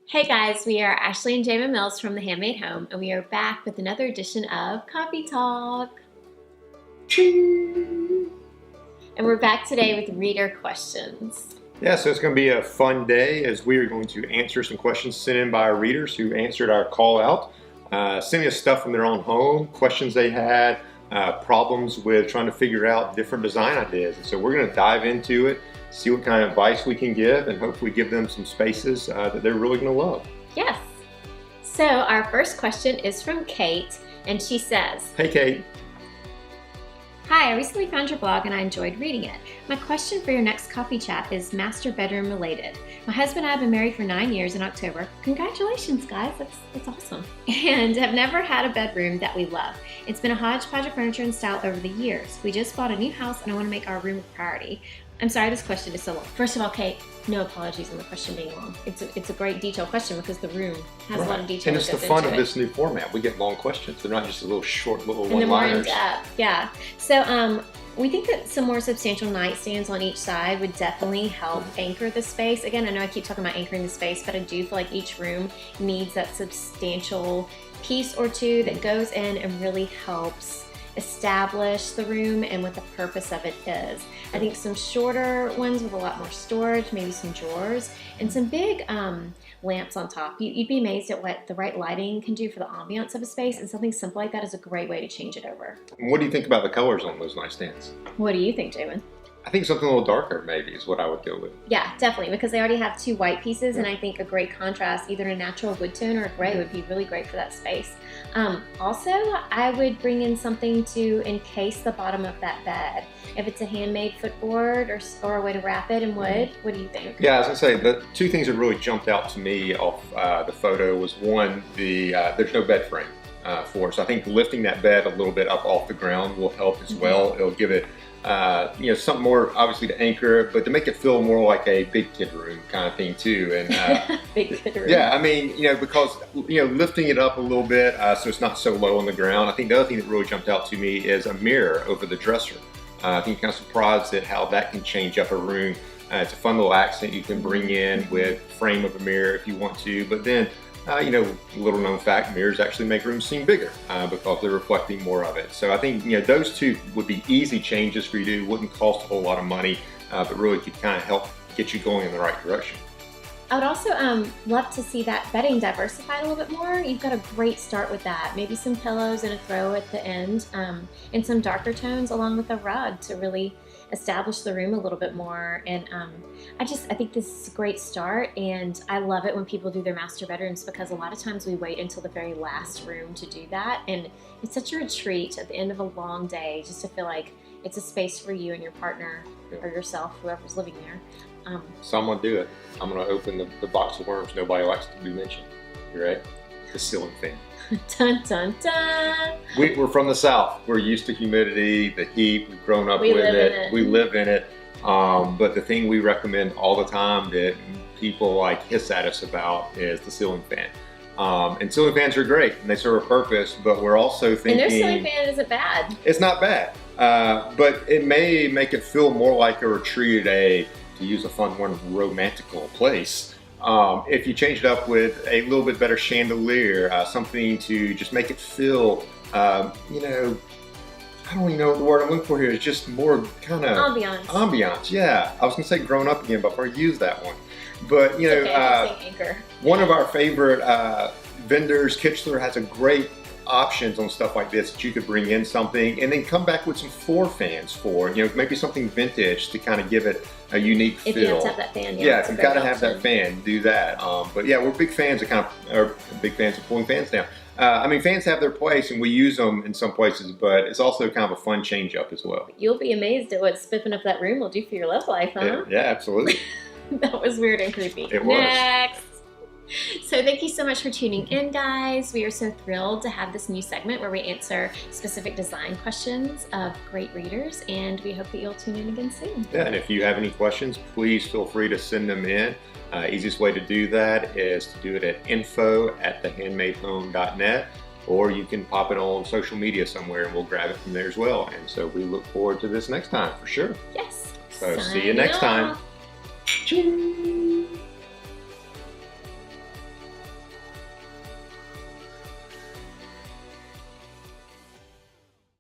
Hey guys, we are Ashley and Jamin Mills from The Handmade Home, and we are back with another edition of Coffee Talk. And we're back today with reader questions. Yeah, so it's going to be a fun day as we are going to answer some questions sent in by our readers who answered our call out, sending us stuff from their own home, questions they had, problems with trying to figure out different design ideas. And so we're going to dive into it, see what kind of advice we can give, and hopefully give them some spaces that they're really going to love. Yes. So our first question is from Kate, and she says, Hey Kate. Hi, I recently found your blog and I enjoyed reading it. My question for your next coffee chat is master bedroom related. My husband and I have been married for 9 years in October. Congratulations, guys. That's awesome. And have never had a bedroom that we love. It's been a hodgepodge of furniture and style over the years. We just bought a new house and I want to make our room a priority. I'm sorry this question is so long. First of all, Kate, no apologies on the question being long. It's a great detailed question because the room has a lot of detail. And it's the fun of this new format. We get long questions. They're not just a little short little one-liners. And they're more in depth, yeah. So we think that some more substantial nightstands on each side would definitely help anchor the space. Again, I know I keep talking about anchoring the space, but I do feel like each room needs that substantial piece or two that goes in and really helps establish the room and what the purpose of it is. I think some shorter ones with a lot more storage, maybe some drawers, and some big lamps on top. You'd be amazed at what the right lighting can do for the ambiance of a space, and something simple like that is a great way to change it over. What do you think about the colors on those nightstands? What do you think, Jamin? I think something a little darker maybe is what I would go with. Yeah, definitely, because they already have two white pieces, and I think a great contrast, either a natural wood tone or a gray, would be really great for that space. Also, I would bring in something to encase the bottom of that bed. If it's a handmade footboard or a way to wrap it in wood, what do you think? Yeah, I was going to say, the two things that really jumped out to me off the photo was one, there's no bed frame for it. So I think lifting that bed a little bit up off the ground will help as well. It'll give it something more obviously to anchor, but to make it feel more like a big kid room kind of thing too. And big kid room. Yeah, I mean, because lifting it up a little bit so it's not so low on the ground. I think the other thing that really jumped out to me is a mirror over the dresser. I think you're kind of surprised at how that can change up a room. It's a fun little accent you can bring in with frame of a mirror if you want to, but then little known fact, mirrors actually make rooms seem bigger because they're reflecting more of it. So I think those two would be easy changes for you to do, wouldn't cost a whole lot of money, but really could kind of help get you going in the right direction. I would also love to see that bedding diversified a little bit more. You've got a great start with that. Maybe some pillows and a throw at the end, and some darker tones along with a rug to really establish the room a little bit more. And I think this is a great start, and I love it when people do their master bedrooms because a lot of times we wait until the very last room to do that, and it's such a retreat at the end of a long day just to feel like it's a space for you and your partner or yourself, whoever's living there. So I'm going to do it. I'm going to open the box of worms nobody likes to be mentioned. You ready? The ceiling fan. Dun, dun, dun. We're from the South. We're used to humidity, the heat. We've grown up with it. We live in it. But the thing we recommend all the time that people hiss at us about is the ceiling fan. And ceiling fans are great and they serve a purpose, but we're also thinking... And their ceiling fan isn't bad. It's not bad. But it may make it feel more like a retreat, to use a fun word, romantical place. If you change it up with a little bit better chandelier, something to just make it feel, I don't even know what the word I'm looking for here. It's just more kind of ambiance. Yeah, I was gonna say grown up again before I use that one. But anchor. One of our favorite vendors, Kichler, has a great options on stuff like this that you could bring in something and then come back with some floor fans for, maybe something vintage to kind of give it a unique feel. If you have to have that fan, yeah, if you've got to have that fan, do that. But yeah, we're big fans of pulling fans down. Fans have their place and we use them in some places, but it's also kind of a fun change up as well. You'll be amazed at what spiffing up that room will do for your love life, huh? Yeah, absolutely. That was weird and creepy. It was. Next. So thank you so much for tuning in, guys. We are so thrilled to have this new segment where we answer specific design questions of great readers, and we hope that you'll tune in again soon. Yeah, and if you have any questions, please feel free to send them in. Easiest way to do that is to do it at info@thehandmadehome.net, or you can pop it on social media somewhere and we'll grab it from there as well. And so we look forward to this next time for sure. Yes. So see you next time. Cheers.